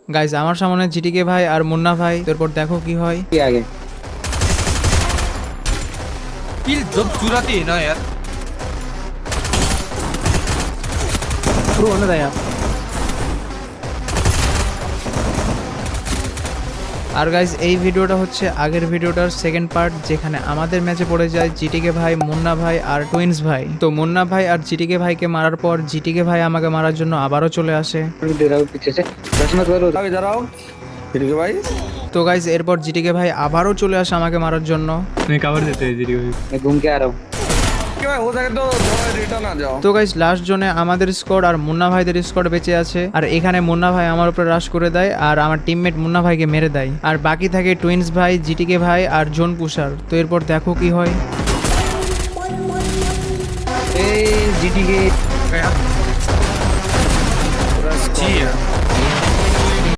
Guys আমার সামনে জিটিকে ভাই আর মুন্না ভাই, এরপর দেখো কি হয়। কি আগে किल जब चुराती है ना यार। शुरू होने दे यार। আর গাইজ এই ভিডিওটা হচ্ছে আগের ভিডিওটার সেকেন্ড পার্ট, যেখানে আমাদের ম্যাচে পড়ে যায় জিটিকে ভাই, মুন্না ভাই আর টুইন্স ভাই। তো মুন্না ভাই আর জিটিকে ভাইকে মারার পর জিটিকে ভাই আমাকে মারার জন্য আবারও চলে আসে। दे रहा हूँ पीछे से, रश मत करो। अभी इधर आओ ठीक है भाई। তো গাইজ এরপর জিটিকে ভাই আবারও চলে আসে আমাকে মারার জন্য। मैं कवर देते हैं जीरो भाई। मैं घूम के आ रहा हूँ। कि भाई हो सके तो रिटर्न आ जाओ। তো গাইজ লাস্ট জোনে আমাদের স্কোয়াড আর মুন্না ভাইদের স্কোয়াড বেঁচে আছে, আর এখানে মুন্না ভাই আমার উপরে রাশ করে দেয় আর আমার টিমমেট মুন্না ভাইকে মেরে দেয়, আর বাকি থাকে টুইন্স ভাই, জিটিকে ভাই আর জোন পুষার। তো এরপর দেখো কি হয়। ए जीटी के गया। जी है।